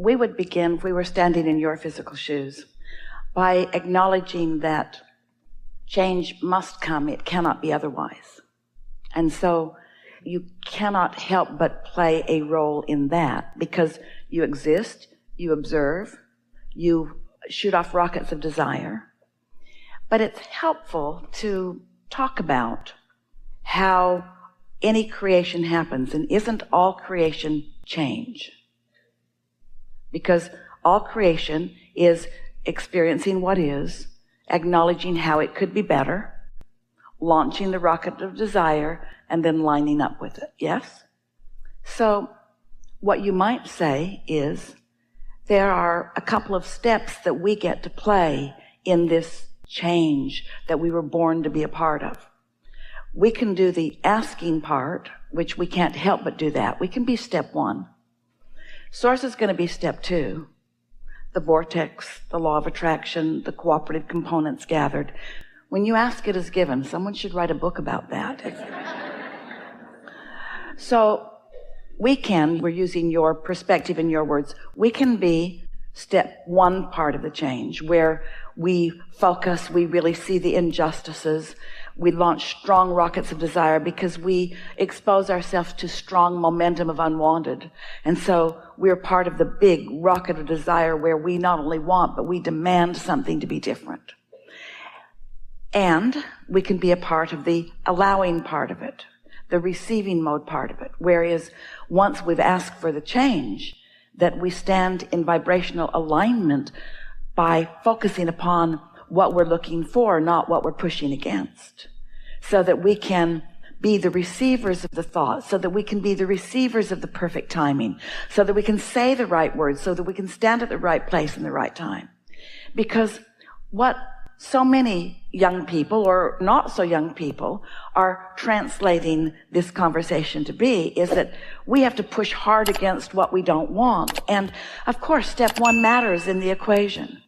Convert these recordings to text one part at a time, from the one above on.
we would begin, if we were standing in your physical shoes, by acknowledging that change must come. It cannot be otherwise. And so you cannot help but play a role in that, because you exist, you observe, you shoot off rockets of desire. But it's helpful to talk about how any creation happens, and isn't all creation change? Because all creation is experiencing what is, acknowledging how it could be better, launching the rocket of desire, and then lining up with it. Yes? So what you might say is, there are a couple of steps that we get to play in this change that we were born to be a part of. We can do the asking part, which we can't help but do that. We can be step 1. Source is going to be step 2. The vortex, the law of attraction, the cooperative components gathered. When you ask, it is given. Someone should write a book about that. So we're using your perspective and your words, we can be step 1 part of the change, where we focus, we really see the injustices, we launch strong rockets of desire because we expose ourselves to strong momentum of unwanted. And so we're part of the big rocket of desire where we not only want, but we demand something to be different. And we can be a part of the allowing part of it, the receiving mode part of it. Whereas once we've asked for the change, that we stand in vibrational alignment by focusing upon what we're looking for, not what we're pushing against, so that we can be the receivers of the thought, so that we can be the receivers of the perfect timing, so that we can say the right words, so that we can stand at the right place in the right time. Because what so many young people, or not so young people, are translating this conversation to be is that we have to push hard against what we don't want. And of course, step 1 matters in the equation.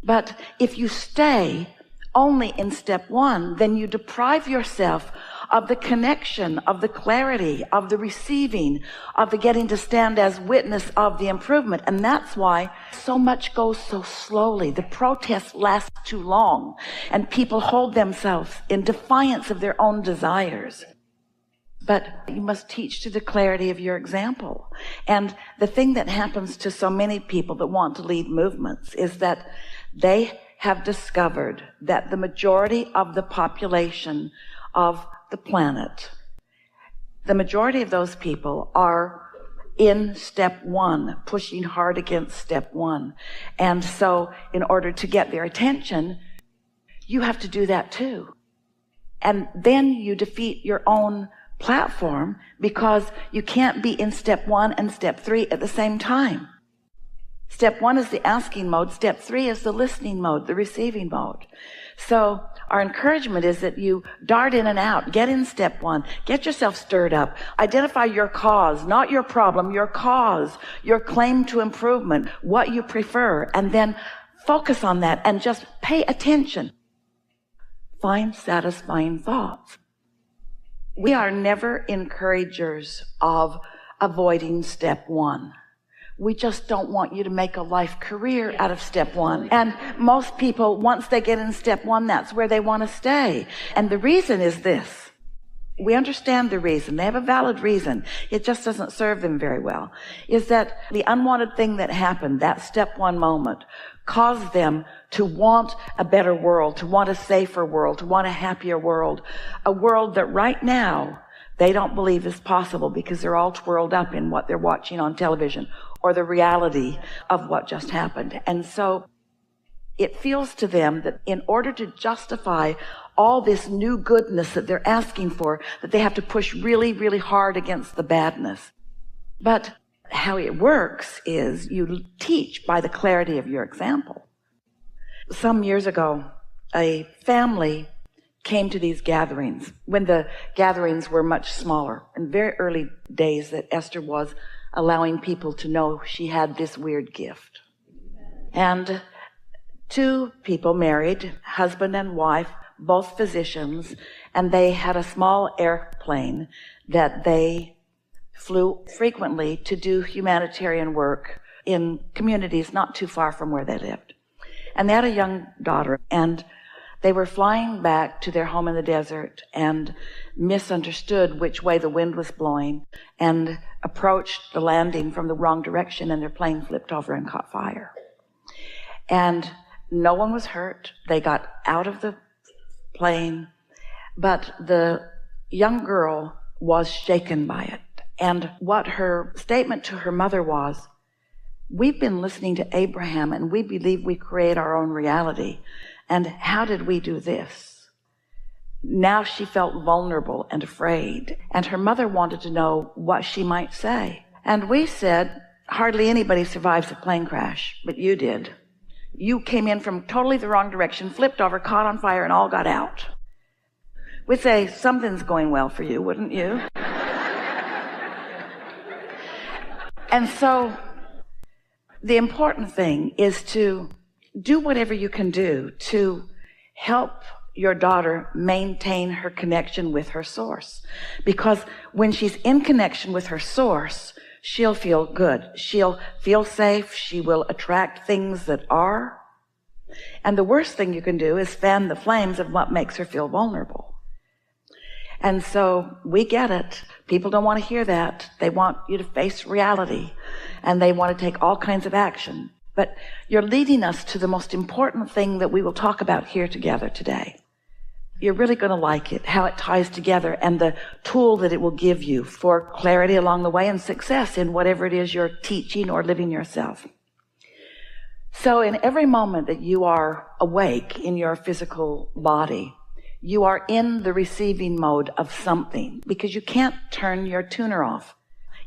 But if you stay only in step 1, then you deprive yourself of the connection, of the clarity, of the receiving, of the getting to stand as witness of the improvement. And that's why so much goes so slowly. The protests last too long, and people hold themselves in defiance of their own desires. But you must teach to the clarity of your example. And the thing that happens to so many people that want to lead movements is that they have discovered that the majority of the population of the planet, the majority of those people are in step 1, pushing hard against step 1. And so in order to get their attention, you have to do that too. And then you defeat your own platform, because you can't be in step 1 and step 3 at the same time. Step 1 is the asking mode. Step 3 is the listening mode, the receiving mode. So our encouragement is that you dart in and out. Get in step 1. Get yourself stirred up. Identify your cause, not your problem, your cause, your claim to improvement, what you prefer, and then focus on that and just pay attention. Find satisfying thoughts. We are never encouragers of avoiding step 1. We just don't want you to make a life career out of step 1. And most people, once they get in step 1, that's where they want to stay. And the reason is this. We understand the reason. They have a valid reason. It just doesn't serve them very well. Is that the unwanted thing that happened, that step 1 moment, caused them to want a better world, to want a safer world, to want a happier world, a world that right now they don't believe is possible because they're all twirled up in what they're watching on television or the reality of what just happened. And so it feels to them that in order to justify all this new goodness that they're asking for, that they have to push really, really hard against the badness. But how it works is you teach by the clarity of your example. Some years ago, a family came to these gatherings when the gatherings were much smaller, in very early days that Esther was allowing people to know she had this weird gift. And 2 people married, husband and wife, both physicians, and they had a small airplane that they flew frequently to do humanitarian work in communities not too far from where they lived. And they had a young daughter, and they were flying back to their home in the desert and misunderstood which way the wind was blowing and approached the landing from the wrong direction, and their plane flipped over and caught fire. And no one was hurt. They got out of the plane, but the young girl was shaken by it. And what her statement to her mother was, we've been listening to Abraham and we believe we create our own reality. And how did we do this? Now she felt vulnerable and afraid, and her mother wanted to know what she might say. And we said, hardly anybody survives a plane crash, but you did. You came in from totally the wrong direction, flipped over, caught on fire, and all got out. We'd say, something's going well for you, wouldn't you? And so the important thing is to do whatever you can do to help your daughter maintain her connection with her source. Because when she's in connection with her source, she'll feel good. She'll feel safe. She will attract things that are. And the worst thing you can do is fan the flames of what makes her feel vulnerable. And so we get it. People don't want to hear that. They want you to face reality, and they want to take all kinds of action. But you're leading us to the most important thing that we will talk about here together today. You're really going to like it, how it ties together, and the tool that it will give you for clarity along the way and success in whatever it is you're teaching or living yourself. So in every moment that you are awake in your physical body, you are in the receiving mode of something, because you can't turn your tuner off.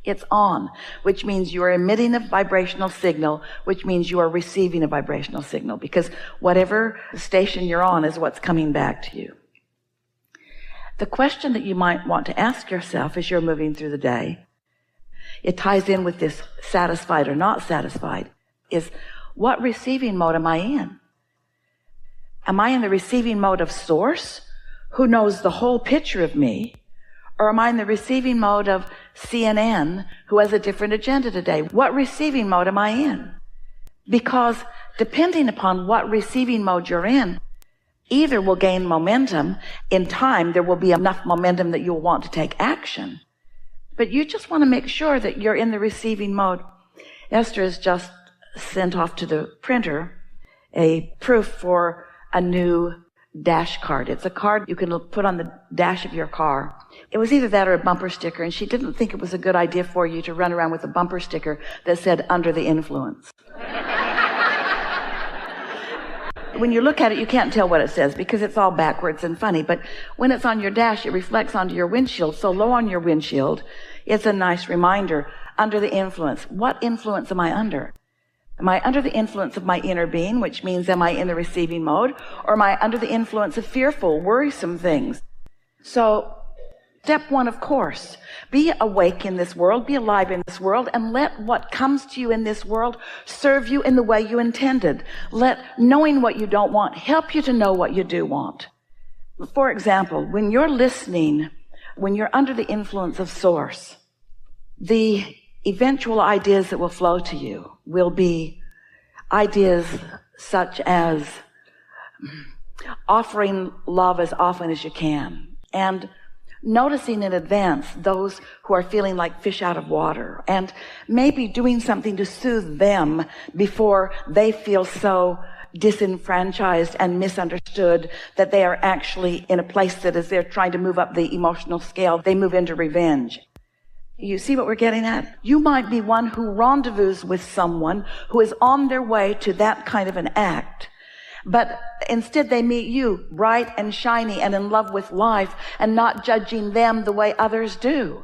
It's on, which means you are emitting a vibrational signal, which means you are receiving a vibrational signal, because whatever station you're on is what's coming back to you. The question that you might want to ask yourself as you're moving through the day, it ties in with this satisfied or not satisfied, is what receiving mode am I in? Am I in the receiving mode of Source, who knows the whole picture of me? Or am I in the receiving mode of CNN, who has a different agenda today? What receiving mode am I in? Because depending upon what receiving mode you're in, either will gain momentum. In time, there will be enough momentum that you'll want to take action. But you just want to make sure that you're in the receiving mode. Esther has just sent off to the printer a proof for a new dash card. It's a card you can put on the dash of your car. It was either that or a bumper sticker, and she didn't think it was a good idea for you to run around with a bumper sticker that said under the influence. When you look at it, you can't tell what it says because it's all backwards and funny. But when it's on your dash, it reflects onto your windshield. So low on your windshield, it's a nice reminder. Under the influence. What influence am I under? Am I under the influence of my inner being, which means am I in the receiving mode? Or am I under the influence of fearful, worrisome things? So step one, of course, be awake in this world, be alive in this world, and let what comes to you in this world serve you in the way you intended. Let knowing what you don't want help you to know what you do want. For example, when you're listening, when you're under the influence of Source, the eventual ideas that will flow to you will be ideas such as offering love as often as you can, and noticing in advance those who are feeling like fish out of water, and maybe doing something to soothe them before they feel so disenfranchised and misunderstood that they are actually in a place that as they're trying to move up the emotional scale, they move into revenge. You see what we're getting at? You might be one who rendezvous with someone who is on their way to that kind of an act, but instead they meet you bright and shiny and in love with life and not judging them the way others do,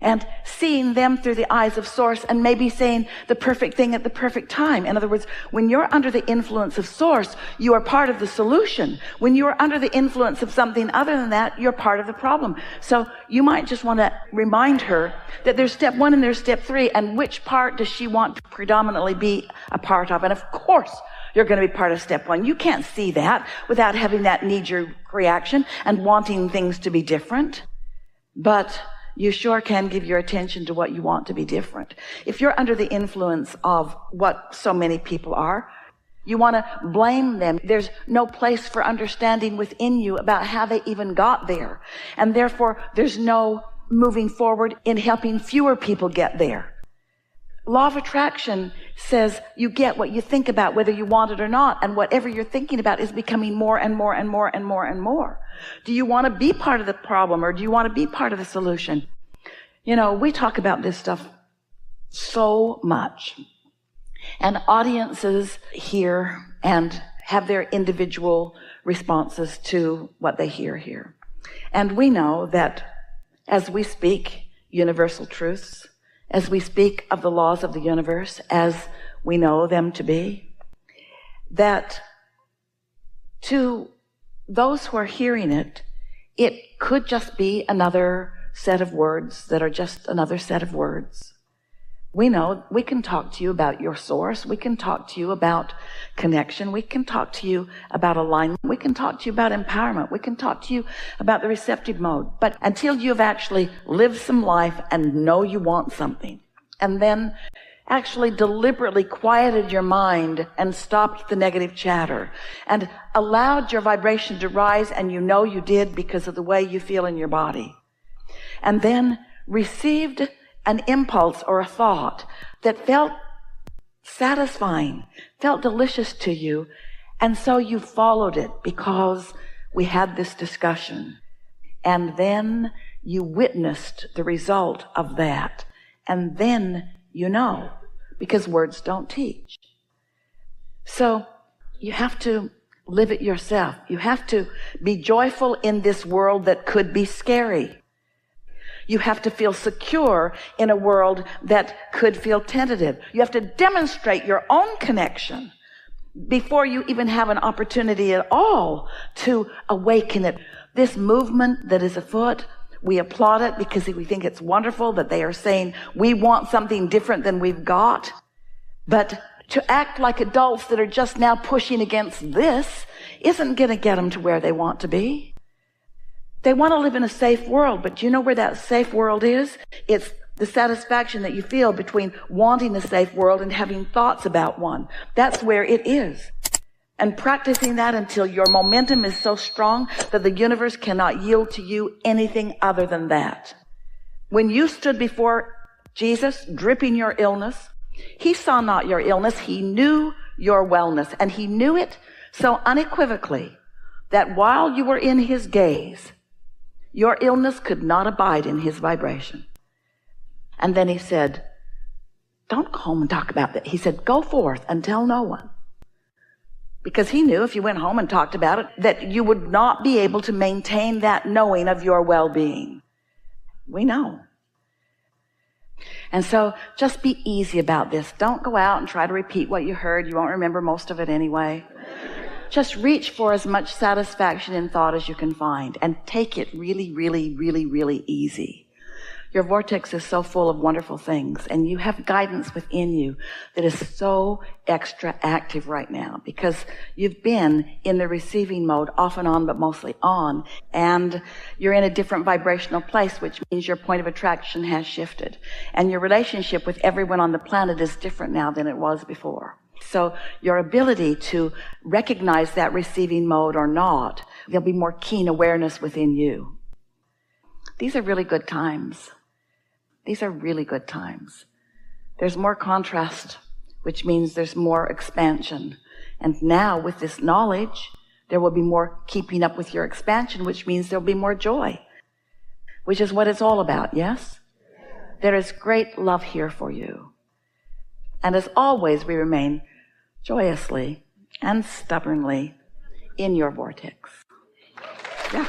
and seeing them through the eyes of Source and maybe saying the perfect thing at the perfect time. In other words, when you're under the influence of Source, you are part of the solution. When you are under the influence of something other than that, you're part of the problem. So you might just want to remind her that there's step one and there's step three, and which part does she want to predominantly be a part of? And of course, you're going to be part of step one. You can't see that without having that knee-jerk reaction and wanting things to be different. But you sure can give your attention to what you want to be different. If you're under the influence of what so many people are, you want to blame them. There's no place for understanding within you about how they even got there. And therefore, there's no moving forward in helping fewer people get there. Law of attraction says you get what you think about, whether you want it or not. And whatever you're thinking about is becoming more and more and more and more and more. Do you want to be part of the problem, or do you want to be part of the solution? You know, we talk about this stuff so much. And audiences hear and have their individual responses to what they hear here. And we know that as we speak universal truths, as we speak of the laws of the universe as we know them to be, that to those who are hearing it, it could just be another set of words that are just another set of words. We know we can talk to you about your source. We can talk to you about connection. We can talk to you about alignment. We can talk to you about empowerment. We can talk to you about the receptive mode. But until you've actually lived some life and know you want something, and then actually deliberately quieted your mind and stopped the negative chatter and allowed your vibration to rise, and you know you did because of the way you feel in your body, and then received an impulse or a thought that felt satisfying, felt delicious to you, and so you followed it because we had this discussion, and then you witnessed the result of that, and then you know, because words don't teach. So you have to live it yourself. You have to be joyful in this world that could be scary. You have to feel secure in a world that could feel tentative. You have to demonstrate your own connection before you even have an opportunity at all to awaken it. This movement that is afoot, we applaud it because we think it's wonderful that they are saying we want something different than we've got. But to act like adults that are just now pushing against this isn't going to get them to where they want to be. They want to live in a safe world, but you know where that safe world is? It's the satisfaction that you feel between wanting a safe world and having thoughts about one. That's where it is. And practicing that until your momentum is so strong that the universe cannot yield to you anything other than that. When you stood before Jesus, dripping your illness, he saw not your illness, he knew your wellness, and he knew it so unequivocally that while you were in his gaze, your illness could not abide in his vibration. And then he said, don't go home and talk about that. He said, go forth and tell no one. Because he knew if you went home and talked about it, that you would not be able to maintain that knowing of your well-being. We know. And so just be easy about this. Don't go out and try to repeat what you heard. You won't remember most of it anyway. Just reach for as much satisfaction in thought as you can find and take it really, really, really, really easy. Your vortex is so full of wonderful things, and you have guidance within you that is so extra active right now because you've been in the receiving mode off and on, but mostly on, and you're in a different vibrational place, which means your point of attraction has shifted, and your relationship with everyone on the planet is different now than it was before. So your ability to recognize that receiving mode or not, there'll be more keen awareness within you. These are really good times. These are really good times. There's more contrast, which means there's more expansion. And now with this knowledge, there will be more keeping up with your expansion, which means there'll be more joy, which is what it's all about, yes? There is great love here for you. And as always, we remain joyously and stubbornly in your vortex. Yeah.